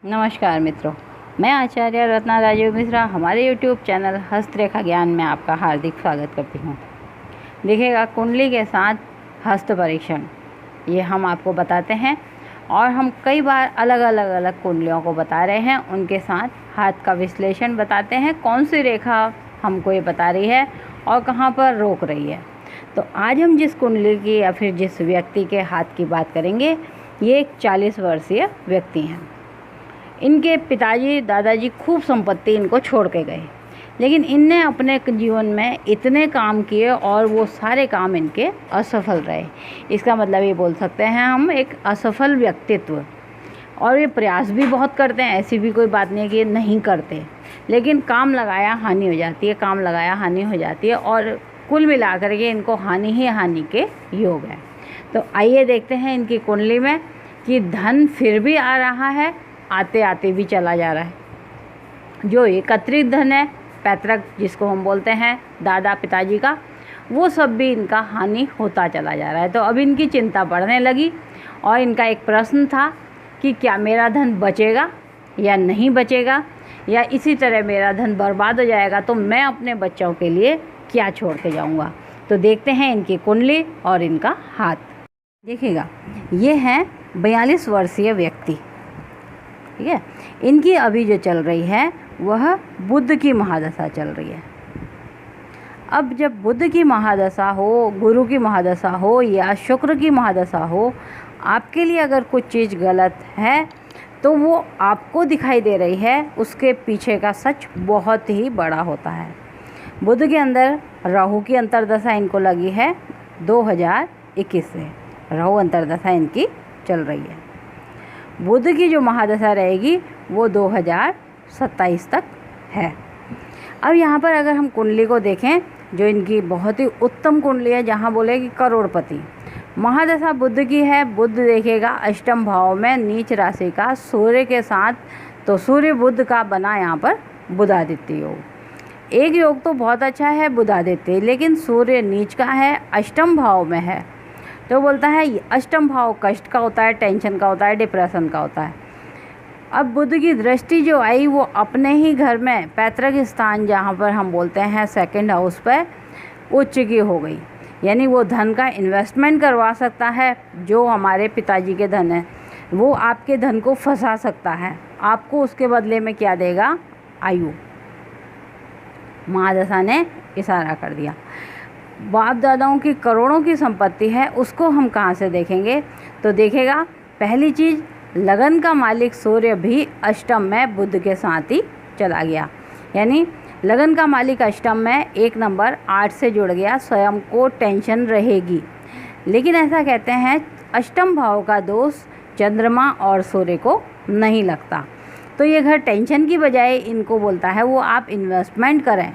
नमस्कार मित्रों, मैं आचार्य रत्ना राजीव मिश्रा हमारे YouTube चैनल हस्तरेखा ज्ञान में आपका हार्दिक स्वागत करती हूँ। देखिएगा, कुंडली के साथ हस्त परीक्षण ये हम आपको बताते हैं और हम कई बार अलग कुंडलियों को बता रहे हैं। उनके साथ हाथ का विश्लेषण बताते हैं, कौन सी रेखा हमको ये बता रही है और कहाँ पर रोक रही है। तो आज हम जिस कुंडली की या फिर जिस व्यक्ति के हाथ की बात करेंगे, ये एक 40 वर्षीय व्यक्ति हैं। इनके पिताजी दादाजी खूब संपत्ति इनको छोड़ के गए, लेकिन इनने अपने जीवन में इतने काम किए और वो सारे काम इनके असफल रहे। इसका मतलब ये बोल सकते हैं हम एक असफल व्यक्तित्व। और ये प्रयास भी बहुत करते हैं, ऐसी भी कोई बात नहीं कि ये नहीं करते, लेकिन काम लगाया हानि हो जाती है, काम लगाया हानि हो जाती है और कुल मिलाकर के इनको हानि ही हानि के योग है। तो आइए देखते हैं इनकी कुंडली में कि धन फिर भी आ रहा है, आते आते भी चला जा रहा है। जो एकत्रित धन है, पैतृक जिसको हम बोलते हैं दादा पिताजी का, वो सब भी इनका हानि होता चला जा रहा है। तो अब इनकी चिंता बढ़ने लगी और इनका एक प्रश्न था कि क्या मेरा धन बचेगा या नहीं बचेगा, या इसी तरह मेरा धन बर्बाद हो जाएगा तो मैं अपने बच्चों के लिए क्या छोड़ के जाऊंगा। तो देखते हैं इनकी कुंडली और इनका हाथ। देखिएगा, ये है 42 वर्षीय व्यक्ति, ठीक है। इनकी अभी जो चल रही है वह बुध की महादशा चल रही है। अब जब बुध की महादशा हो, गुरु की महादशा हो या शुक्र की महादशा हो, आपके लिए अगर कुछ चीज़ गलत है तो वो आपको दिखाई दे रही है, उसके पीछे का सच बहुत ही बड़ा होता है। बुध के अंदर राहु की अंतर्दशा इनको लगी है 2021 से। राहु अंतर्दशा इनकी चल रही है। बुध की जो महादशा रहेगी वो 2027 तक है। अब यहाँ पर अगर हम कुंडली को देखें, जो इनकी बहुत ही उत्तम कुंडली है, जहाँ बोले कि करोड़पति, महादशा बुध की है। बुध देखेगा अष्टम भाव में नीच राशि का सूर्य के साथ, तो सूर्य बुध का बना यहाँ पर बुधादित्य योग। एक योग तो बहुत अच्छा है बुधादित्य, लेकिन सूर्य नीच का है, अष्टम भाव में है। तो बोलता है अष्टम भाव कष्ट का होता है, टेंशन का होता है, डिप्रेशन का होता है। अब बुध की दृष्टि जो आई वो अपने ही घर में पैतृक स्थान, जहाँ पर हम बोलते हैं सेकंड हाउस पर, उच्च की हो गई। यानी वो धन का इन्वेस्टमेंट करवा सकता है। जो हमारे पिताजी के धन है वो आपके धन को फंसा सकता है। आपको उसके बदले में क्या देगा? आयु। महादशा ने इशारा कर दिया। बाप दादाओं की करोड़ों की संपत्ति है, उसको हम कहाँ से देखेंगे? तो देखेगा, पहली चीज़, लगन का मालिक सूर्य भी अष्टम में बुध के साथ ही चला गया। यानी लगन का मालिक अष्टम में, एक नंबर 8 से जुड़ गया, स्वयं को टेंशन रहेगी। लेकिन ऐसा कहते हैं अष्टम भाव का दोष चंद्रमा और सूर्य को नहीं लगता। तो ये घर टेंशन की बजाय इनको बोलता है वो आप इन्वेस्टमेंट करें।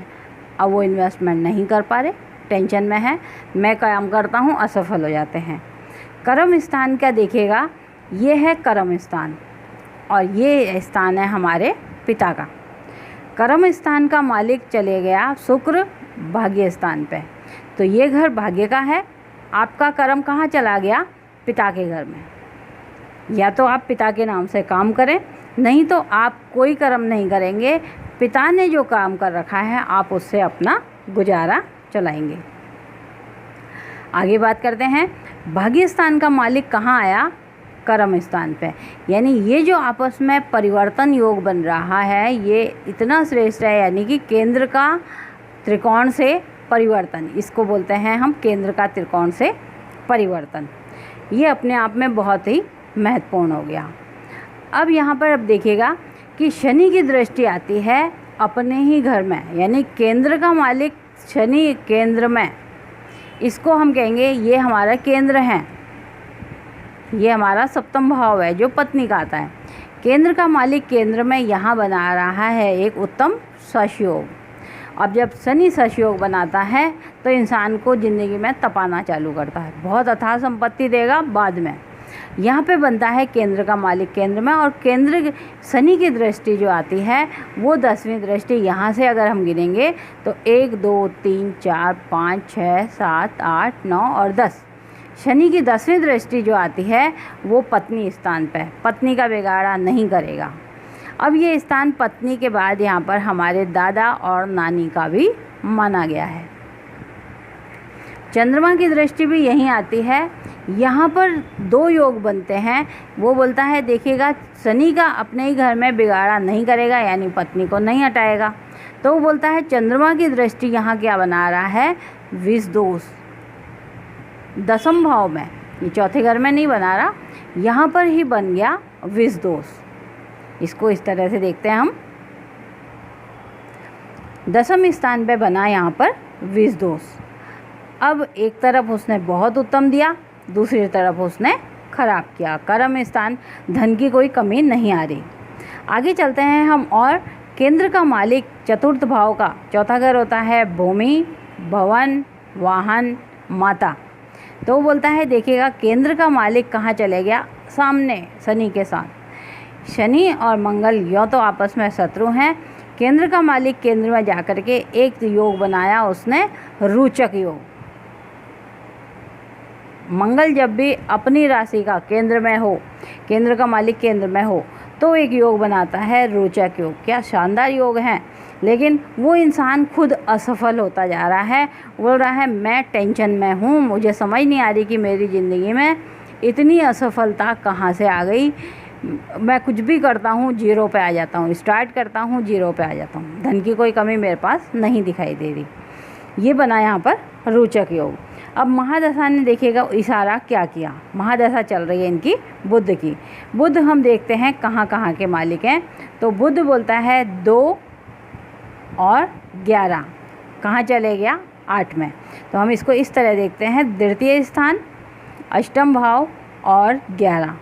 अब वो इन्वेस्टमेंट नहीं कर पा रहे, टेंशन में है, मैं काम करता हूँ, असफल हो जाते हैं। कर्म स्थान का देखिएगा, ये है कर्म स्थान और ये स्थान है हमारे पिता का। कर्म स्थान का मालिक चले गया शुक्र भाग्य स्थान पे, तो ये घर भाग्य का है। आपका कर्म कहाँ चला गया? पिता के घर में। या तो आप पिता के नाम से काम करें, नहीं तो आप कोई कर्म नहीं करेंगे। पिता ने जो काम कर रखा है आप उससे अपना गुजारा चलाएंगे। आगे बात करते हैं, भाग्य स्थान का मालिक कहाँ आया? कर्म स्थान पे। यानी ये जो आपस में परिवर्तन योग बन रहा है ये इतना श्रेष्ठ है। यानी कि केंद्र का त्रिकोण से परिवर्तन, इसको बोलते हैं हम केंद्र का त्रिकोण से परिवर्तन। ये अपने आप में बहुत ही महत्वपूर्ण हो गया। अब यहाँ पर अब देखिएगा कि शनि की दृष्टि आती है अपने ही घर में। यानी केंद्र का मालिक शनि केंद्र में, इसको हम कहेंगे ये हमारा केंद्र है, ये हमारा सप्तम भाव है जो पत्नी का आता है। केंद्र का मालिक केंद्र में यहाँ बना रहा है एक उत्तम सशयोग। अब जब शनि सशयोग बनाता है तो इंसान को ज़िंदगी में तपाना चालू करता है, बहुत अथाह संपत्ति देगा बाद में। यहाँ पे बनता है केंद्र का मालिक केंद्र में, और केंद्र शनि की दृष्टि जो आती है वो 10वीं दृष्टि। यहाँ से अगर हम गिनेंगे तो 1 2 3 4 5 6 7 8 9 और 10। शनि की 10वीं दृष्टि जो आती है वो पत्नी स्थान पे, पत्नी का बिगाड़ा नहीं करेगा। अब ये स्थान पत्नी के बाद यहाँ पर हमारे दादा और नानी का भी माना गया है। चंद्रमा की दृष्टि भी यहीं आती है। यहाँ पर 2 योग बनते हैं। वो बोलता है देखिएगा, शनि का अपने ही घर में बिगाड़ा नहीं करेगा, यानी पत्नी को नहीं हटाएगा। तो वो बोलता है चंद्रमा की दृष्टि यहाँ क्या बना रहा है, विष दोष। 10वें भाव में, ये चौथे घर में नहीं बना रहा, यहाँ पर ही बन गया विष दोष। इसको इस तरह से देखते हैं हम। 10वें स्थान पे बना यहाँ पर विष दोष। अब एक तरफ उसने बहुत उत्तम दिया, दूसरी तरफ उसने खराब किया। कर्म स्थान, धन की कोई कमी नहीं आ रही। आगे चलते हैं हम। और केंद्र का मालिक चतुर्थ भाव का चौथा घर होता है भूमि, भवन, वाहन, माता। तो वो बोलता है देखिएगा, केंद्र का मालिक कहाँ चले गया, सामने शनि के साथ। शनि और मंगल यों तो आपस में शत्रु हैं। केंद्र का मालिक केंद्र में जाकर के एक योग बनाया उसने, रोचक योग। मंगल जब भी अपनी राशि का केंद्र में हो, केंद्र का मालिक केंद्र में हो, तो एक योग बनाता है रोचक योग। क्या शानदार योग है। लेकिन वो इंसान खुद असफल होता जा रहा है। बोल रहा है मैं टेंशन में हूँ, मुझे समझ नहीं आ रही कि मेरी ज़िंदगी में इतनी असफलता कहाँ से आ गई। मैं कुछ भी करता हूँ जीरो पे आ जाता हूँ, स्टार्ट करता हूँ जीरो पे आ जाता हूँ, धन की कोई कमी मेरे पास नहीं दिखाई दे रही। ये बना यहाँ पर रोचक योग। अब महादशा ने देखिएगा इशारा क्या किया। महादशा चल रही है इनकी बुध की। बुध हम देखते हैं कहाँ कहाँ के मालिक हैं। तो बुध बोलता है 2 और 11 कहाँ चले गया, 8 में। तो हम इसको इस तरह देखते हैं, द्वितीय स्थान, अष्टम भाव और 11।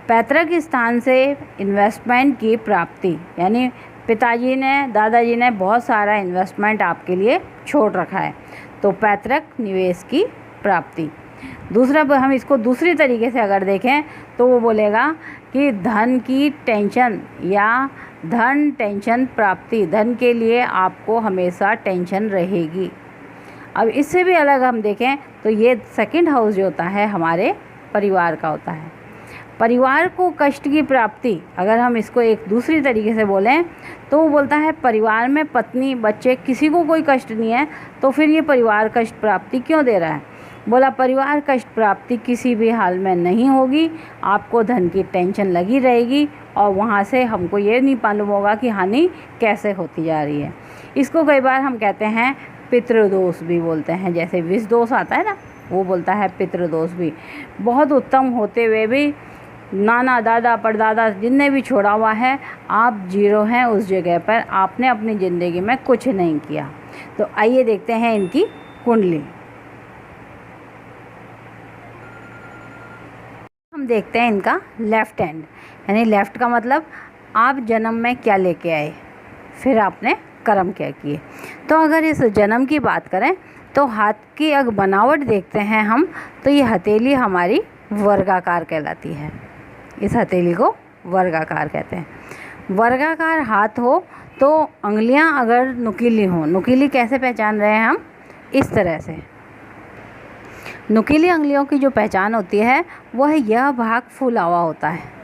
पैतृक स्थान से इन्वेस्टमेंट की प्राप्ति, यानी पिताजी ने, दादाजी ने बहुत सारा इन्वेस्टमेंट आपके लिए छोड़ रखा है, तो पैतृक निवेश की प्राप्ति। दूसरा हम इसको दूसरी तरीके से अगर देखें तो वो बोलेगा कि धन की टेंशन या धन टेंशन प्राप्ति, धन के लिए आपको हमेशा टेंशन रहेगी। अब इससे भी अलग हम देखें तो ये सेकंड हाउस जो होता है हमारे परिवार का होता है। परिवार को कष्ट की प्राप्ति, अगर हम इसको एक दूसरी तरीके से बोलें तो वो बोलता है परिवार में पत्नी, बच्चे, किसी को कोई कष्ट नहीं है, तो फिर ये परिवार कष्ट प्राप्ति क्यों दे रहा है। बोला परिवार कष्ट प्राप्ति किसी भी हाल में नहीं होगी, आपको धन की टेंशन लगी रहेगी और वहाँ से हमको ये नहीं मालूम होगा कि हानि कैसे होती जा रही है। इसको कई बार हम कहते हैं पितृदोष भी बोलते हैं, जैसे विष दोष आता है ना, वो बोलता है पितृदोष भी। बहुत उत्तम होते हुए भी नाना दादा परदादा जिनने भी छोड़ा हुआ है, आप जीरो हैं उस जगह पर, आपने अपनी ज़िंदगी में कुछ नहीं किया। तो आइए देखते हैं इनकी कुंडली। हम देखते हैं इनका लेफ़्ट हैंड, यानी लेफ़्ट का मतलब आप जन्म में क्या लेके आए, फिर आपने कर्म क्या किए। तो अगर इस जन्म की बात करें तो हाथ की अगर बनावट देखते हैं हम, तो ये हथेली हमारी वर्गाकार कहलाती है। इस हथेली को वर्गाकार कहते हैं। वर्गाकार हाथ हो तो अंगुलियां अगर नुकीली हों, नुकीली कैसे पहचान रहे हैं हम, इस तरह से। नुकीली अंगुलियों की जो पहचान होती है वह यह भाग फूला हुआ होता है।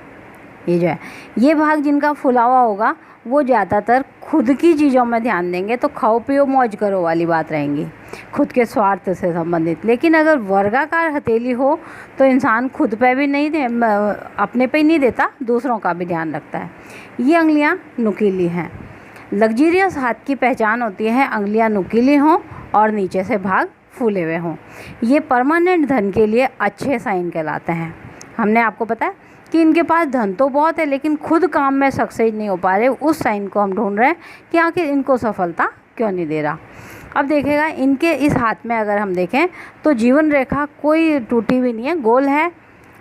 ये जो है, ये भाग जिनका फूला हुआ होगा वो ज़्यादातर खुद की चीज़ों में ध्यान देंगे, तो खाओ पियो मौज करो वाली बात रहेंगी, खुद के स्वार्थ से संबंधित। लेकिन अगर वर्गाकार हथेली हो तो इंसान खुद पे भी नहीं अपने पे ही नहीं देता, दूसरों का भी ध्यान रखता है। ये अंगुलियाँ नुकीली हैं। लग्जीरियस हाथ की पहचान होती है अंगुलियाँ नुकीली हों और नीचे से भाग फूले हुए हों। ये परमानेंट धन के लिए अच्छे साइन कहलाते हैं। हमने आपको बताया कि इनके पास धन तो बहुत है लेकिन खुद काम में सक्सेस नहीं हो पा रहे, उस साइन को हम ढूंढ रहे हैं कि आखिर इनको सफलता क्यों नहीं दे रहा। अब देखिएगा इनके इस हाथ में अगर हम देखें तो जीवन रेखा कोई टूटी हुई नहीं है, गोल है।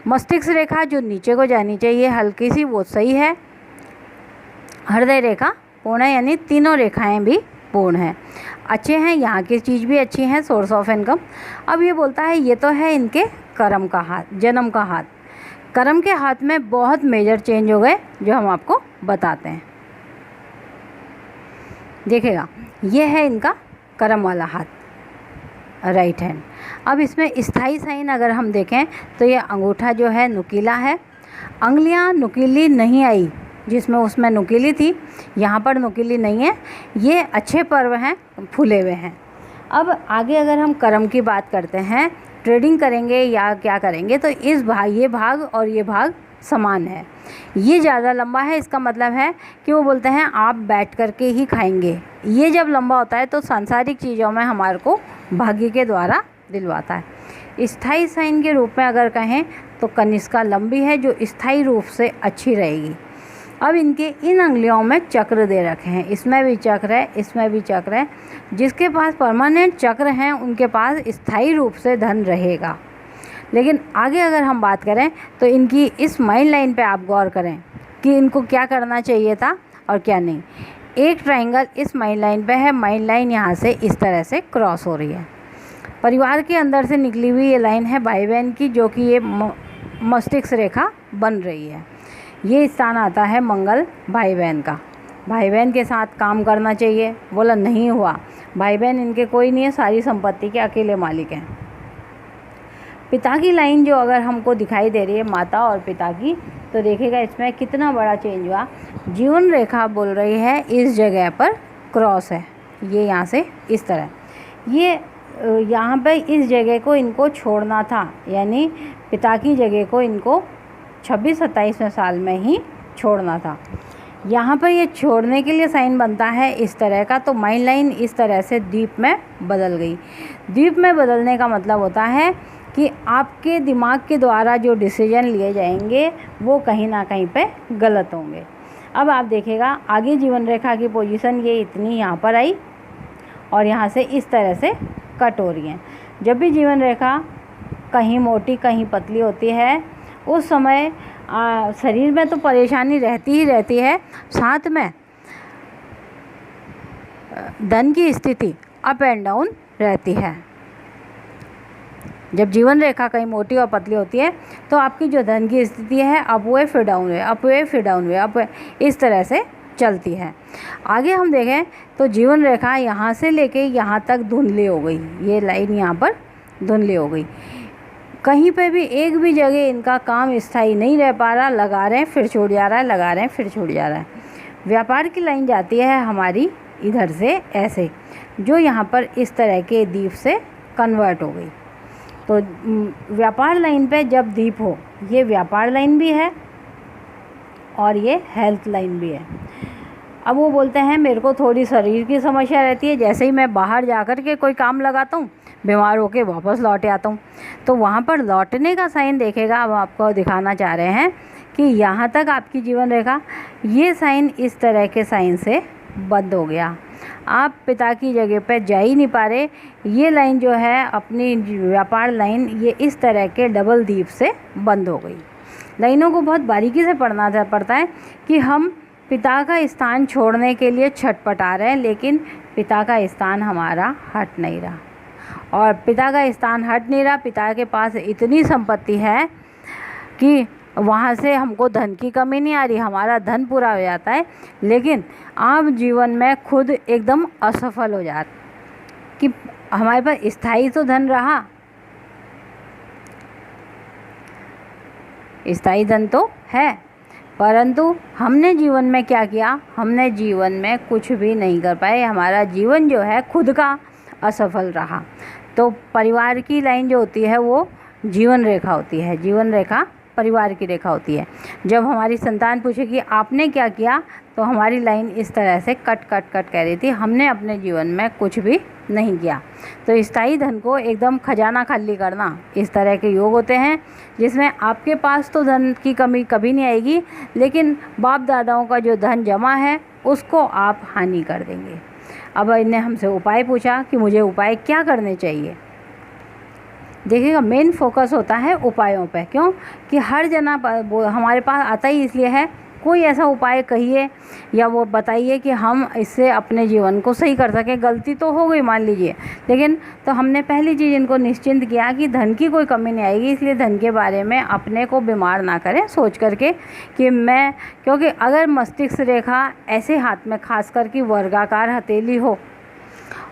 मस्तिष्क रेखा जो नीचे को जानी चाहिए हल्की सी, वो सही है। हृदय रेखा पूर्ण है, यानी तीनों रेखाएं भी पूर्ण हैं, अच्छे हैं। यहाँ की चीज़ भी अच्छी हैं, सोर्स ऑफ इनकम। अब ये बोलता है ये तो है इनके कर्म का हाथ, जन्म का हाथ। कर्म के हाथ में बहुत मेजर चेंज हो गए जो हम आपको बताते हैं। देखिएगा ये है इनका कर्म वाला हाथ, राइट हैंड। अब इसमें स्थाई साइन अगर हम देखें तो ये अंगूठा जो है नुकीला है, अंगुलियां नुकीली नहीं आई जिसमें उसमें नुकीली थी, यहाँ पर नुकीली नहीं है। ये अच्छे पर्व हैं, फूले हुए हैं। अब आगे अगर हम कर्म की बात करते हैं, ट्रेडिंग करेंगे या क्या करेंगे, तो ये भाग और ये भाग समान है। ये ज़्यादा लंबा है, इसका मतलब है कि वो बोलते हैं आप बैठ कर के ही खाएंगे। ये जब लंबा होता है तो सांसारिक चीज़ों में हमारे को भाग्य के द्वारा दिलवाता है। स्थायी साइन के रूप में अगर कहें तो कनिष्का लंबी है, जो स्थायी रूप से अच्छी रहेगी। अब इनके इन अंगुलियों में चक्र दे रखे हैं, इसमें भी चक्र है, इसमें भी चक्र है। जिसके पास परमानेंट चक्र हैं उनके पास स्थायी रूप से धन रहेगा। लेकिन आगे अगर हम बात करें तो इनकी इस माइंड लाइन पे आप गौर करें कि इनको क्या करना चाहिए था और क्या नहीं। एक ट्रायंगल इस माइंड लाइन पे है, माइंड लाइन यहाँ से इस तरह से क्रॉस हो रही है। परिवार के अंदर से निकली हुई ये लाइन है भाई बहन की, जो कि ये मस्तिष्क रेखा बन रही है। ये स्थान आता है मंगल भाई बहन का। भाई बहन के साथ काम करना चाहिए, बोला नहीं हुआ। भाई बहन इनके कोई नहीं है, सारी संपत्ति के अकेले मालिक हैं। पिता की लाइन जो अगर हमको दिखाई दे रही है, माता और पिता की, तो देखिएगा इसमें कितना बड़ा चेंज हुआ। जीवन रेखा बोल रही है इस जगह पर क्रॉस है, ये यहाँ से इस तरह, ये यहाँ पे इस जगह को इनको छोड़ना था, यानी पिता की जगह को इनको 26-27वें साल में ही छोड़ना था। यहाँ पर ये छोड़ने के लिए साइन बनता है इस तरह का, तो माइंड लाइन इस तरह से द्वीप में बदल गई। द्वीप में बदलने का मतलब होता है कि आपके दिमाग के द्वारा जो डिसीजन लिए जाएंगे वो कहीं ना कहीं पे गलत होंगे। अब आप देखिएगा आगे जीवन रेखा की पोजीशन ये इतनी यहाँ पर आई और यहाँ से इस तरह से कट हो रही है। जब भी जीवन रेखा कहीं मोटी कहीं पतली होती है उस समय शरीर में तो परेशानी रहती ही रहती है, साथ में धन की स्थिति अप एंड डाउन रहती है। जब जीवन रेखा कहीं मोटी और पतली होती है तो आपकी जो धन की स्थिति है अपवे फिर डाउन वे, अपवे फिर डाउन वे, अप इस तरह से चलती है। आगे हम देखें तो जीवन रेखा यहाँ से लेके यहाँ तक धुंधली हो गई, ये लाइन यहाँ पर धुंधली हो गई। कहीं पे भी एक भी जगह इनका काम स्थायी नहीं रह पा रहा, लगा रहे हैं फिर छूट जा रहा है, लगा रहे हैं फिर छूट जा रहा है। व्यापार की लाइन जाती है हमारी इधर से ऐसे, जो यहाँ पर इस तरह के द्वीप से कन्वर्ट हो गई। तो व्यापार लाइन पे जब द्वीप हो, ये व्यापार लाइन भी है और ये हेल्थ लाइन भी है। अब वो बोलते हैं मेरे को थोड़ी शरीर की समस्या रहती है, जैसे ही मैं बाहर जा कर के कोई काम लगाता हूँ बीमार होके वापस लौट आता हूँ। तो वहाँ पर लौटने का साइन देखेगा, अब आपको दिखाना चाह रहे हैं कि यहाँ तक आपकी जीवन रेखा, ये साइन इस तरह के साइन से बंद हो गया। आप पिता की जगह पे जा ही नहीं पा रहे। ये लाइन जो है अपनी व्यापार लाइन, ये इस तरह के डबल द्वीप से बंद हो गई। लाइनों को बहुत बारीकी से पढ़ना पड़ता है कि हम पिता का स्थान छोड़ने के लिए छटपटा रहे हैं, लेकिन पिता का स्थान हमारा हट नहीं रहा। और पिता का स्थान हट नहीं रहा, पिता के पास इतनी संपत्ति है कि वहाँ से हमको धन की कमी नहीं आ रही, हमारा धन पूरा हो जाता है, लेकिन आप जीवन में खुद एकदम असफल हो जाते कि हमारे पास स्थायी तो धन रहा, स्थायी धन तो है, परंतु हमने जीवन में क्या किया, हमने जीवन में कुछ भी नहीं कर पाए। हमारा जीवन जो है खुद का असफल रहा। तो परिवार की लाइन जो होती है वो जीवन रेखा होती है, जीवन रेखा परिवार की रेखा होती है। जब हमारी संतान पूछेगी आपने क्या किया, तो हमारी लाइन इस तरह से कट कट कट कह रही थी, हमने अपने जीवन में कुछ भी नहीं किया। तो स्थायी धन को एकदम खजाना खाली करना, इस तरह के योग होते हैं जिसमें आपके पास तो धन की कमी कभी नहीं आएगी, लेकिन बाप दादाओं का जो धन जमा है उसको आप हानि कर देंगे। अब इन्हें हमसे उपाय पूछा कि मुझे उपाय क्या करने चाहिए। देखिएगा मेन फोकस होता है उपायों पे, क्यों कि हर जना हमारे पास आता ही इसलिए है, कोई ऐसा उपाय कहिए या वो बताइए कि हम इससे अपने जीवन को सही कर सकें। गलती तो हो गई मान लीजिए, लेकिन तो हमने पहली चीज़ इनको निश्चिंत किया कि धन की कोई कमी नहीं आएगी, इसलिए धन के बारे में अपने को बीमार ना करें सोच करके कि मैं, क्योंकि अगर मस्तिष्क रेखा ऐसे हाथ में खास कर कि वर्गाकार हथेली हो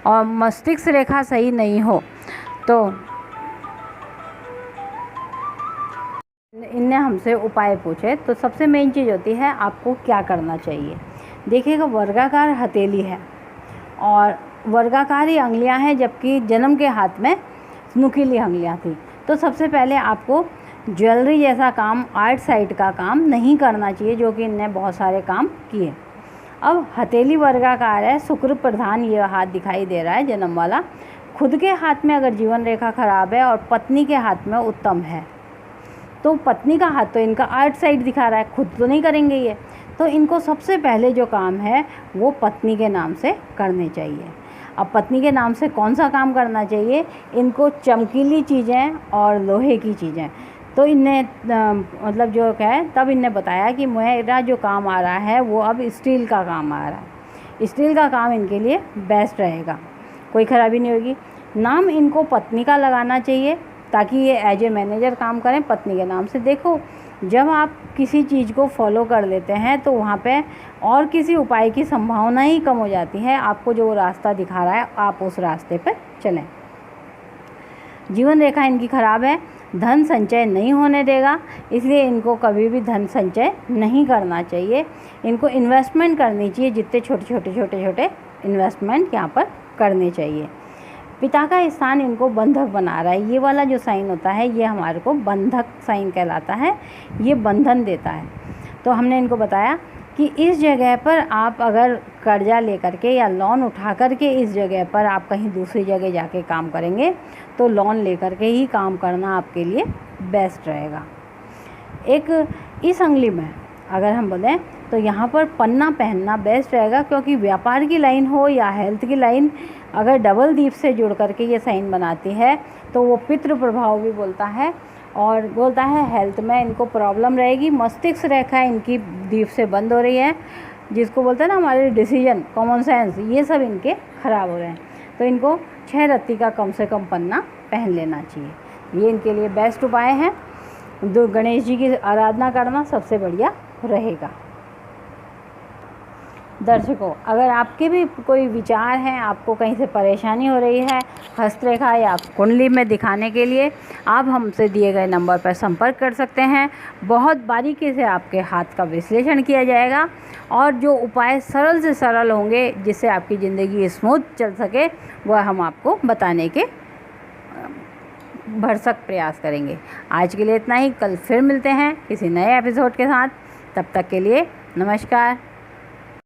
और मस्तिष्क रेखा सही नहीं हो तो इनने हमसे उपाय पूछे, तो सबसे मेन चीज़ होती है आपको क्या करना चाहिए। देखिएगा, वर्गाकार हथेली है और वर्गाकार ही अंगुलियां हैं, जबकि जन्म के हाथ में नुकीली अंगुलियां थी। तो सबसे पहले आपको ज्वेलरी जैसा काम, आर्ट साइड का काम नहीं करना चाहिए, जो कि इनने बहुत सारे काम किए। अब हथेली वर्गाकार है, शुक्र प्रधान ये हाथ दिखाई दे रहा है जन्म वाला। खुद के हाथ में अगर जीवन रेखा खराब है और पत्नी के हाथ में उत्तम है, तो पत्नी का हाथ तो इनका आर्ट साइड दिखा रहा है, खुद तो नहीं करेंगे ये। तो इनको सबसे पहले जो काम है वो पत्नी के नाम से करने चाहिए। अब पत्नी के नाम से कौन सा काम करना चाहिए? इनको चमकीली चीज़ें और लोहे की चीज़ें। तो इनने मतलब जो है, तब इनने बताया कि मेरा जो काम आ रहा है वो अब स्टील का काम आ रहा है। स्टील का काम इनके लिए बेस्ट रहेगा, कोई ख़राबी नहीं होगी। नाम इनको पत्नी का लगाना चाहिए ताकि ये एज ए मैनेजर काम करें पत्नी के नाम से। देखो, जब आप किसी चीज़ को फॉलो कर लेते हैं तो वहाँ पे और किसी उपाय की संभावना ही कम हो जाती है। आपको जो रास्ता दिखा रहा है आप उस रास्ते पर चलें। जीवन रेखा इनकी खराब है, धन संचय नहीं होने देगा, इसलिए इनको कभी भी धन संचय नहीं करना चाहिए। इनको इन्वेस्टमेंट करनी चाहिए, जितने छोटे छोटे इन्वेस्टमेंट यहाँ पर करने चाहिए। पिता का स्थान इनको बंधक बना रहा है। ये वाला जो साइन होता है ये हमारे को बंधक साइन कहलाता है, ये बंधन देता है। तो हमने इनको बताया कि इस जगह पर आप अगर कर्जा लेकर के या लोन उठा करके इस जगह पर आप कहीं दूसरी जगह जाके काम करेंगे तो लोन लेकर के ही काम करना आपके लिए बेस्ट रहेगा। एक इस अंगुली में अगर हम बोलें तो यहाँ पर पन्ना पहनना बेस्ट रहेगा, क्योंकि व्यापार की लाइन हो या हेल्थ की लाइन, अगर डबल दीप से जुड़ करके ये साइन बनाती है तो वो पितृ प्रभाव भी बोलता है और बोलता है हेल्थ में इनको प्रॉब्लम रहेगी। मस्तिष्क रेखा इनकी दीप से बंद हो रही है, जिसको बोलते हैं ना हमारे डिसीजन, कॉमन सेंस, ये सब इनके ख़राब हो रहे हैं। तो इनको 6 रत्ती का कम से कम पन्ना पहन लेना चाहिए। ये इनके लिए बेस्ट उपाय है। गणेश जी की आराधना करना सबसे बढ़िया रहेगा। दर्शकों, अगर आपके भी कोई विचार हैं, आपको कहीं से परेशानी हो रही है हस्तरेखा या कुंडली में दिखाने के लिए, आप हमसे दिए गए नंबर पर संपर्क कर सकते हैं। बहुत बारीकी से आपके हाथ का विश्लेषण किया जाएगा और जो उपाय सरल से सरल होंगे जिससे आपकी ज़िंदगी स्मूथ चल सके, वह हम आपको बताने के भरसक प्रयास करेंगे। आज के लिए इतना ही, कल फिर मिलते हैं किसी नए एपिसोड के साथ। तब तक के लिए नमस्कार।